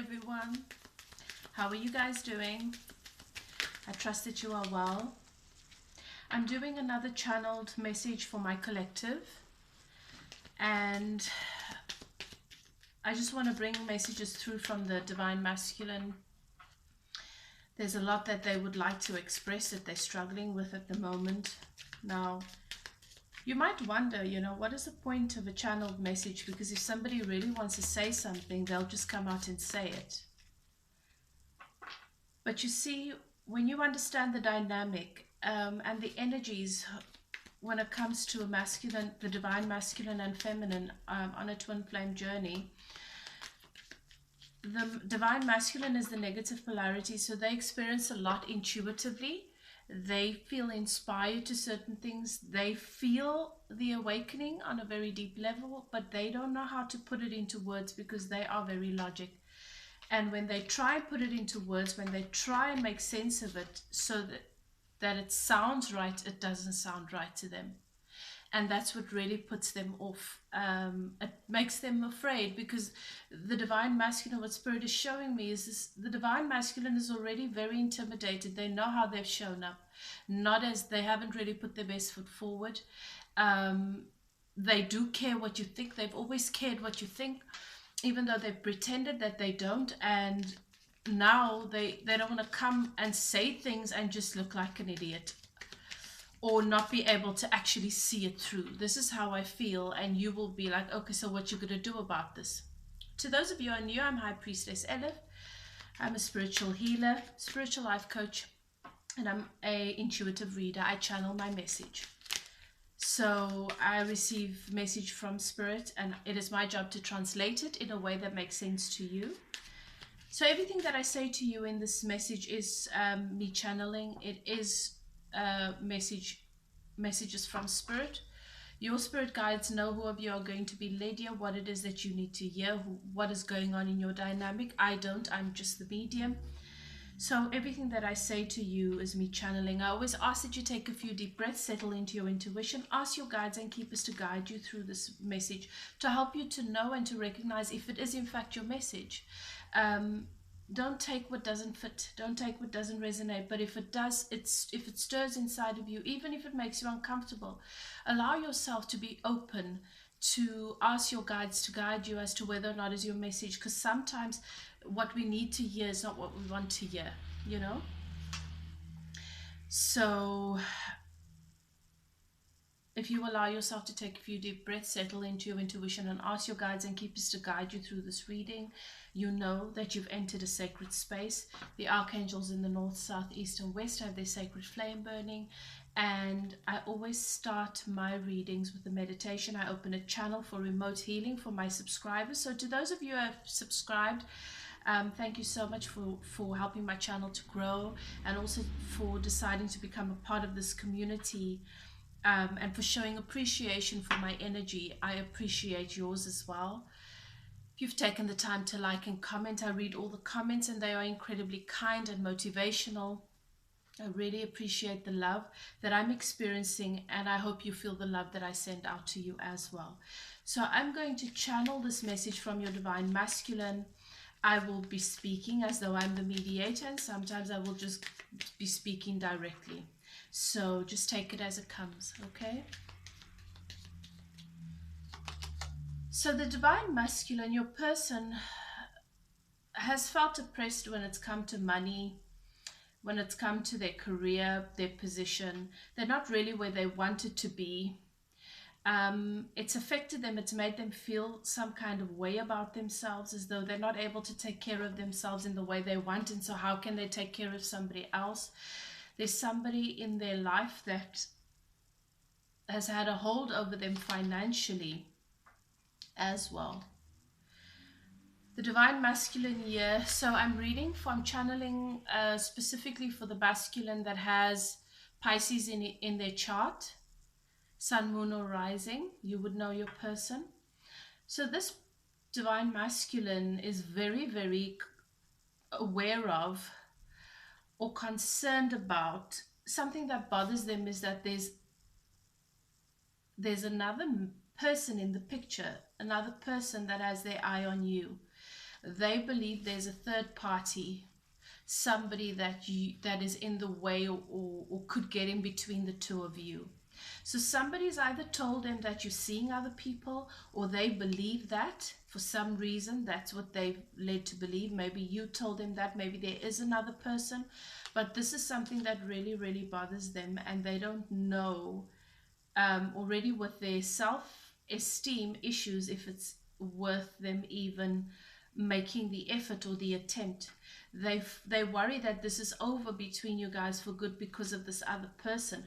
everyone. How are you guys doing? I trust that you are well. I'm doing another channeled message for my collective, and I just want to bring messages through from the Divine Masculine. There's a lot that they would like to express that they're struggling with at the moment. Now, you might wonder, what is the point of a channeled message? Because if somebody really wants to say something, they'll just come out and say it. But you see, when you understand the dynamic and the energies when it comes to a masculine, the divine masculine and feminine on a twin flame journey, the divine masculine is the negative polarity, so they experience a lot intuitively. They feel inspired to certain things. They feel the awakening on a very deep level, but they don't know how to put it into words because they are very logic. And when they try and put it into words, when they try and make sense of it so that it sounds right, it doesn't sound right to them. And that's what really puts them off. It makes them afraid, because the divine masculine, what Spirit is showing me is this: the divine masculine is already very intimidated. They know how they've shown up. Not as they haven't really put their best foot forward. They do care what you think. They've always cared what you think, even though they've pretended that they don't. And now they don't want to come and say things and just look like an idiot, or not be able to actually see it through. This is how I feel, and you will be like, okay, so what you going to do about this? To those of you who are new, I'm High Priestess Elif. I'm a spiritual healer, spiritual life coach, and I'm a intuitive reader. I channel my message. So I receive message from Spirit, and it is my job to translate it in a way that makes sense to you. So everything that I say to you in this message is me channeling. It is messages from Spirit. Your spirit guides know who of you are going to be led here, what it is that you need to hear, what is going on in your dynamic. I don't, I'm just the medium. So everything that I say to you is me channeling. I always ask that you take a few deep breaths, settle into your intuition, ask your guides and keepers to guide you through this message, to help you to know and to recognize if it is in fact your message. Don't take what doesn't fit. Don't take what doesn't resonate. But if it does, if it stirs inside of you, even if it makes you uncomfortable, allow yourself to be open to ask your guides to guide you as to whether or not it's your message. Because sometimes what we need to hear is not what we want to hear, So if you allow yourself to take a few deep breaths, settle into your intuition, and ask your guides and keepers to guide you through this reading, you know that you've entered a sacred space. The archangels in the north, south, east, and west have their sacred flame burning. And I always start my readings with a meditation. I open a channel for remote healing for my subscribers. So to those of you who have subscribed, thank you so much for helping my channel to grow, and also for deciding to become a part of this community. And for showing appreciation for my energy. I appreciate yours as well. If you've taken the time to like and comment, I read all the comments, and they are incredibly kind and motivational. I really appreciate the love that I'm experiencing, and I hope you feel the love that I send out to you as well. So I'm going to channel this message from your divine masculine. I will be speaking as though I'm the mediator, and sometimes I will just be speaking directly. So just take it as it comes, okay? So the divine masculine, your person, has felt oppressed when it's come to money, when it's come to their career, their position. They're not really where they wanted to be. It's affected them. It's made them feel some kind of way about themselves, as though they're not able to take care of themselves in the way they want. And so how can they take care of somebody else? There's somebody in their life that has had a hold over them financially as well. The divine masculine here. So I'm channeling specifically for the masculine that has Pisces in their chart, sun, moon, or rising. You would know your person. So this divine masculine is very, very aware of or concerned about something that bothers them, is that there's another person in the picture, another person that has their eye on you. They believe there's a third party, somebody that is in the way, or could get in between the two of you. So somebody's either told them that you're seeing other people, or they believe that for some reason. That's what they've led to believe. Maybe you told them that, maybe there is another person, but this is something that really, really bothers them, and they don't know already with their self-esteem issues if it's worth them even making the effort or the attempt. They worry that this is over between you guys for good because of this other person.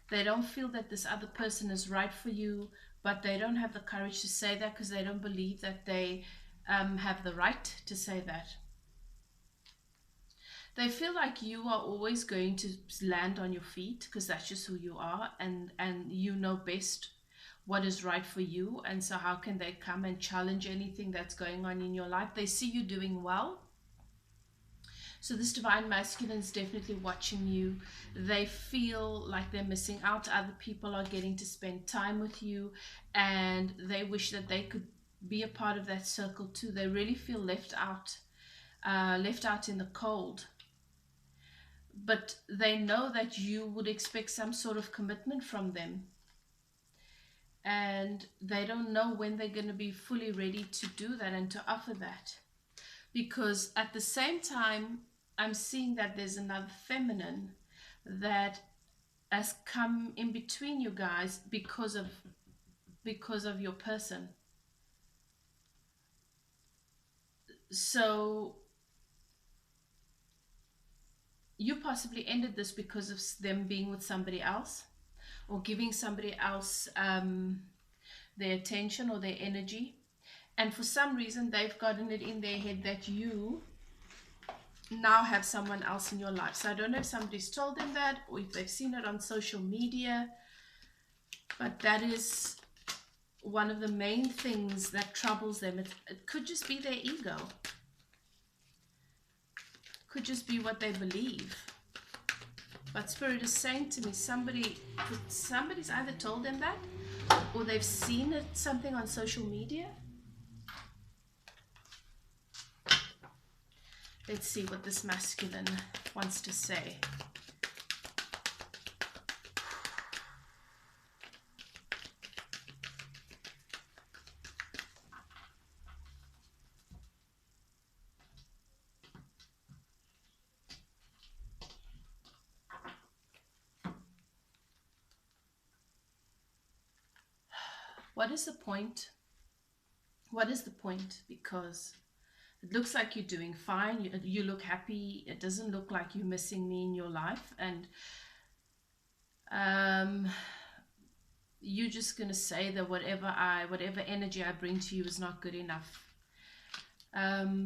They don't feel that this other person is right for you, but they don't have the courage to say that because they don't believe that they have the right to say that. They feel like you are always going to land on your feet because that's just who you are, and you know best what is right for you. And so how can they come and challenge anything that's going on in your life? They see you doing well. So this divine masculine is definitely watching you. They feel like they're missing out. Other people are getting to spend time with you, and they wish that they could be a part of that circle too. They really feel left out in the cold. But they know that you would expect some sort of commitment from them. And they don't know when they're going to be fully ready to do that and to offer that. Because at the same time, I'm seeing that there's another feminine that has come in between you guys because of your person. So you possibly ended this because of them being with somebody else, or giving somebody else their attention or their energy. And for some reason, they've gotten it in their head that you now have someone else in your life. So I don't know if somebody's told them that, or if they've seen it on social media, but that is one of the main things that troubles them. It could just be their ego. Could just be what they believe. But Spirit is saying to me, somebody's either told them that, or they've seen it, something on social media. Let's see what this masculine wants to say. What is the point? What is the point? Because it looks like you're doing fine. You look happy. It doesn't look like you're missing me in your life. And you're just going to say that whatever energy I bring to you is not good enough.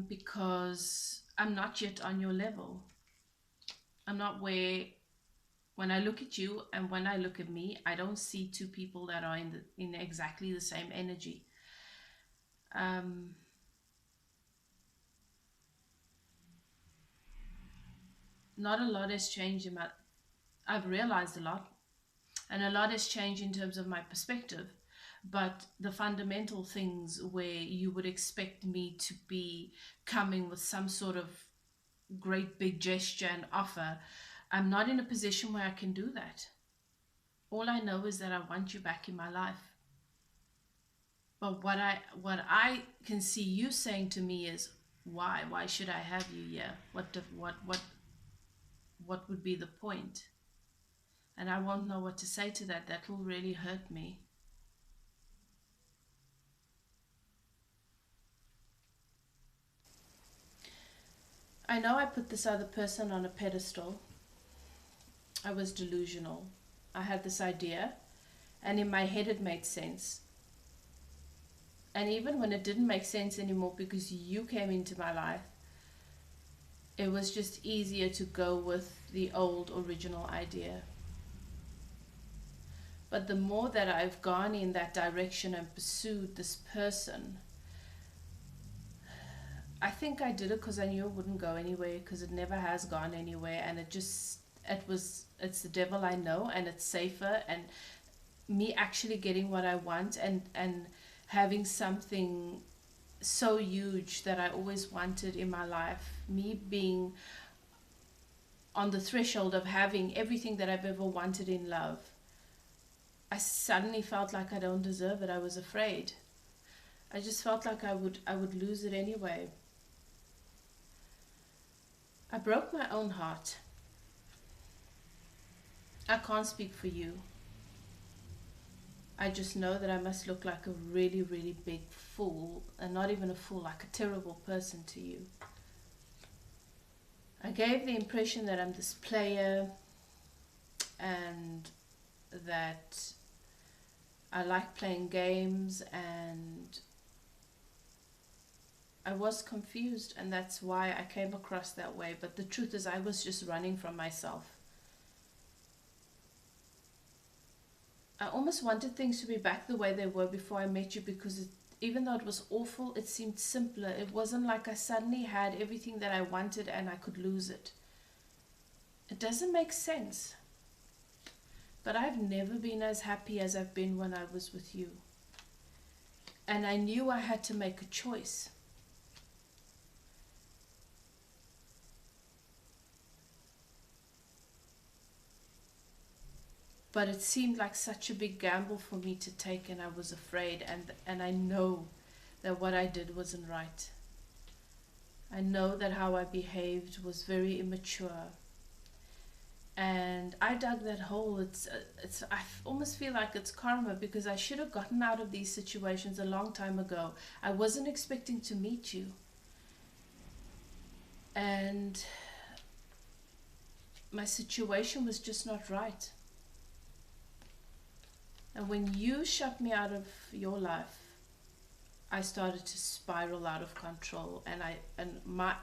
Because I'm not yet on your level. I'm not where, when I look at you and when I look at me, I don't see two people that are in exactly the same energy. Not a lot has changed in my, I've realized a lot, and a lot has changed in terms of my perspective, but the fundamental things where you would expect me to be coming with some sort of great big gesture and offer, I'm not in a position where I can do that. All I know is that I want you back in my life. But what I can see you saying to me is, why should I have you here? What would be the point? And I won't know what to say to that. That will really hurt me. I know I put this other person on a pedestal. I was delusional. I had this idea, and in my head it made sense. And even when it didn't make sense anymore because you came into my life, it was just easier to go with the old original idea. But the more that I've gone in that direction and pursued this person, I think I did it because I knew it wouldn't go anywhere, because it never has gone anywhere, and it's the devil I know, and it's safer, and me actually getting what I want and having something so huge that I always wanted in my life, me being on the threshold of having everything that I've ever wanted in love, I suddenly felt like I don't deserve it. I was afraid. I just felt like I would lose it anyway. I broke my own heart. I can't speak for you. I just know that I must look like a really, really big fool, and not even a fool, like a terrible person to you. I gave the impression that I'm this player and that I like playing games, and I was confused, and that's why I came across that way. But the truth is, I was just running from myself. I almost wanted things to be back the way they were before I met you, because even though it was awful, it seemed simpler. It wasn't like I suddenly had everything that I wanted and I could lose it. It doesn't make sense. But I've never been as happy as I've been when I was with you. And I knew I had to make a choice. But it seemed like such a big gamble for me to take, and I was afraid, and I know that what I did wasn't right. I know that how I behaved was very immature. And I dug that hole. I almost feel like it's karma, because I should have gotten out of these situations a long time ago. I wasn't expecting to meet you. And my situation was just not right. And when you shut me out of your life, I started to spiral out of control, and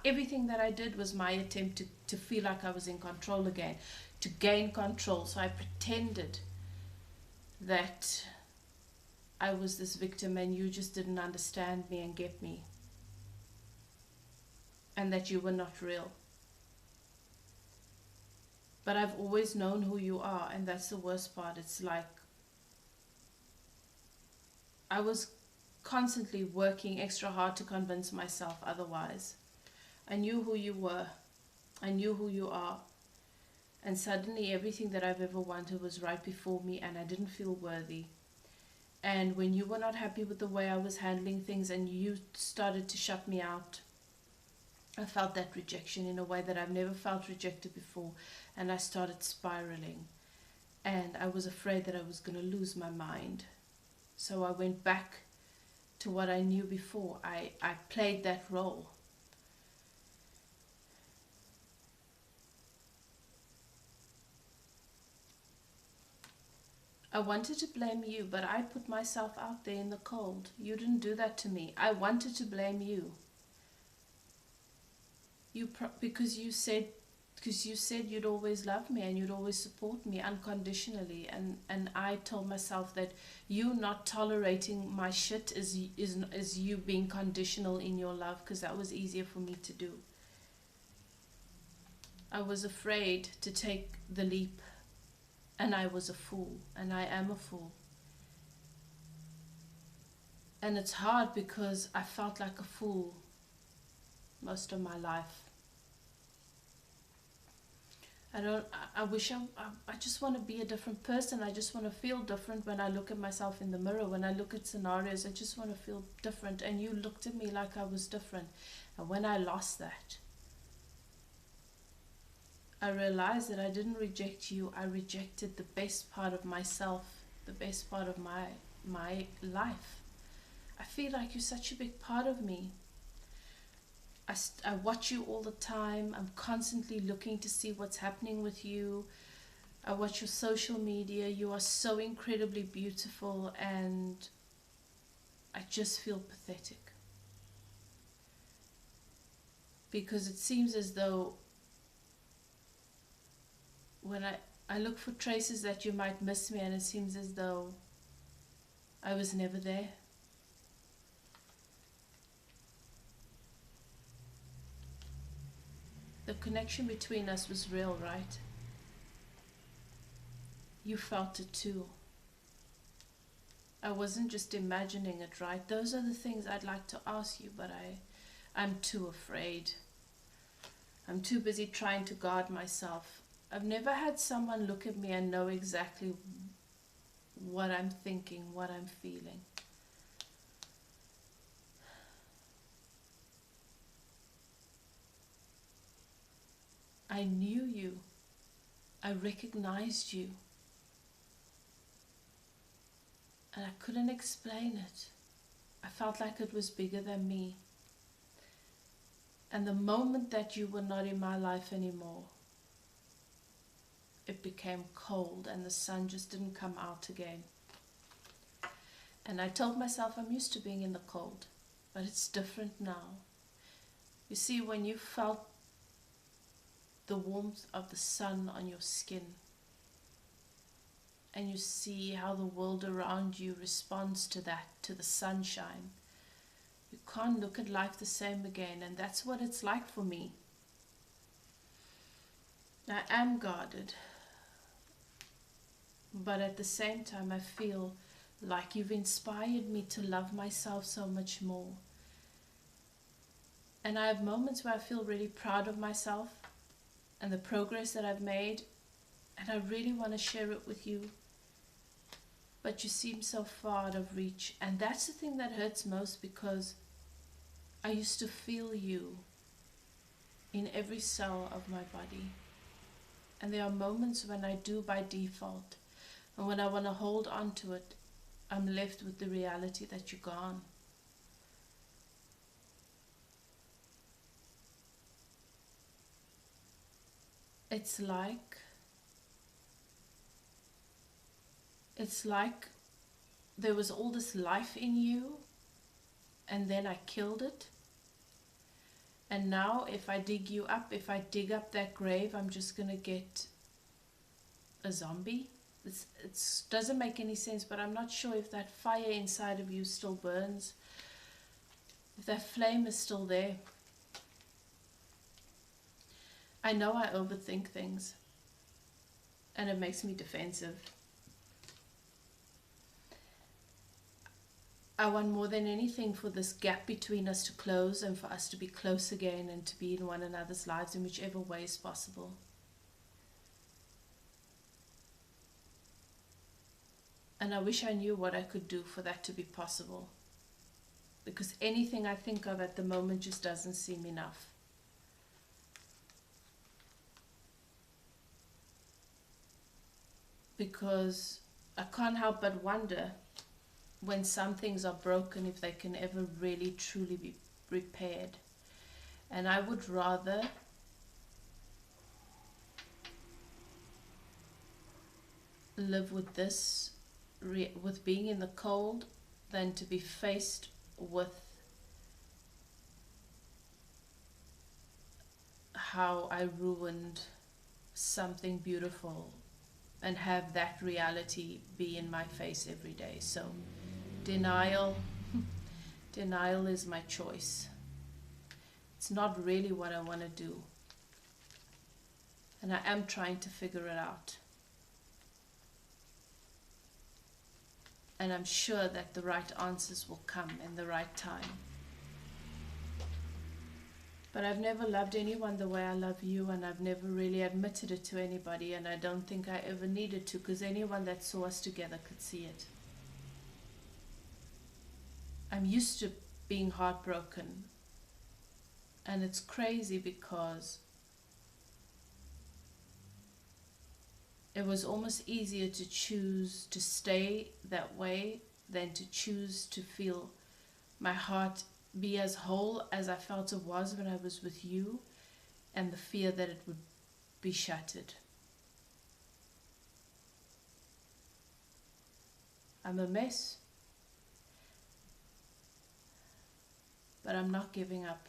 everything that I did was my attempt to feel like I was in control again, to gain control. So I pretended that I was this victim and you just didn't understand me and get me, and that you were not real. But I've always known who you are, and that's the worst part. It's like I was constantly working extra hard to convince myself otherwise. I knew who you were. I knew who you are. And suddenly everything that I've ever wanted was right before me, and I didn't feel worthy. And when you were not happy with the way I was handling things and you started to shut me out, I felt that rejection in a way that I've never felt rejected before, and I started spiraling. And I was afraid that I was going to lose my mind. So I went back to what I knew before. I played that role. I wanted to blame you, but I put myself out there in the cold. You didn't do that to me. I wanted to blame you. Because you said you'd always love me and you'd always support me unconditionally, and I told myself that you not tolerating my shit is you being conditional in your love, because that was easier for me to do. I was afraid to take the leap, and I was a fool, and I am a fool. And it's hard because I felt like a fool most of my life. I just want to be a different person. I just want to feel different when I look at myself in the mirror. When I look at scenarios, I just want to feel different. And you looked at me like I was different. And when I lost that, I realized that I didn't reject you. I rejected the best part of myself, the best part of my life. I feel like you're such a big part of me. I watch you all the time. I'm constantly looking to see what's happening with you. I watch your social media. You are so incredibly beautiful, and I just feel pathetic. Because it seems as though when I look for traces that you might miss me, and it seems as though I was never there. The connection between us was real, right? You felt it too. I wasn't just imagining it, right? Those are the things I'd like to ask you, but I'm too afraid. I'm too busy trying to guard myself. I've never had someone look at me and know exactly what I'm thinking, what I'm feeling. I knew you. I recognized you. And I couldn't explain it. I felt like it was bigger than me. And the moment that you were not in my life anymore, it became cold and the sun just didn't come out again. And I told myself I'm used to being in the cold, but it's different now. You see, when you felt the warmth of the sun on your skin, and you see how the world around you responds to that, to the sunshine, you can't look at life the same again, and that's what it's like for me. I am guarded, but at the same time I feel like you've inspired me to love myself so much more. And I have moments where I feel really proud of myself and the progress that I've made, and I really want to share it with you. But you seem so far out of reach, and that's the thing that hurts most, because I used to feel you in every cell of my body. And there are moments when I do by default, and when I want to hold on to it, I'm left with the reality that you're gone. It's like there was all this life in you, and then I killed it. And now if I dig you up, if I dig up that grave, I'm just going to get a zombie. It doesn't make any sense, but I'm not sure if that fire inside of you still burns, if that flame is still there. I know I overthink things, and it makes me defensive. I want more than anything for this gap between us to close, and for us to be close again, and to be in one another's lives in whichever way is possible. And I wish I knew what I could do for that to be possible, because anything I think of at the moment just doesn't seem enough. Because I can't help but wonder, when some things are broken, if they can ever really truly be repaired. And I would rather live with this, with being in the cold, than to be faced with how I ruined something beautiful and have that reality be in my face every day. So denial is my choice. It's not really what I want to do, and I am trying to figure it out. And I'm sure that the right answers will come in the right time. But I've never loved anyone the way I love you, and I've never really admitted it to anybody, and I don't think I ever needed to, because anyone that saw us together could see it. I'm used to being heartbroken, and it's crazy because it was almost easier to choose to stay that way than to choose to feel my heart be as whole as I felt it was when I was with you, and the fear that it would be shattered. I'm a mess, but I'm not giving up.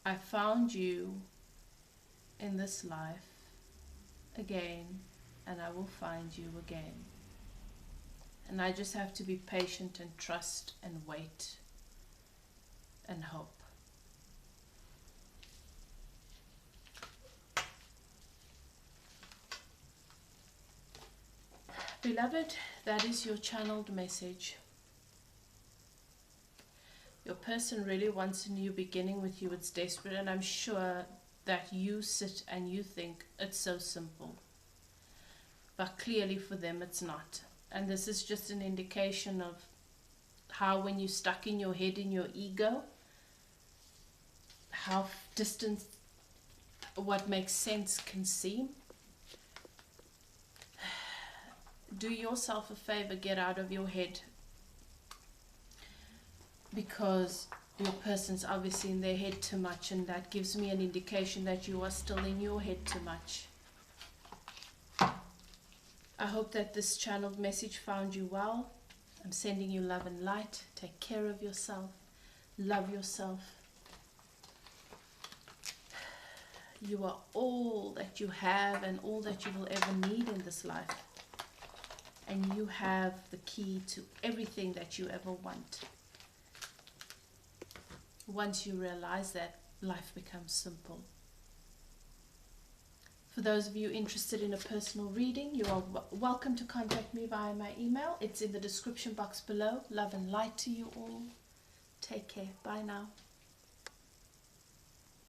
I found you in this life again, and I will find you again. And I just have to be patient and trust and wait and hope. Beloved, that is your channeled message. Your person really wants a new beginning with you. It's desperate, and I'm sure that you sit and you think it's so simple. But clearly for them it's not. And this is just an indication of how when you're stuck in your head, in your ego, how distant what makes sense can seem. Do yourself a favor, get out of your head, because your person's obviously in their head too much, and that gives me an indication that you are still in your head too much. I hope that this channeled message found you well. I'm sending you love and light. Take care of yourself. Love yourself. You are all that you have and all that you will ever need in this life. And you have the key to everything that you ever want. Once you realize that, life becomes simple. For those of you interested in a personal reading, you are welcome to contact me via my email. It's in the description box below. Love and light to you all. Take care. Bye now.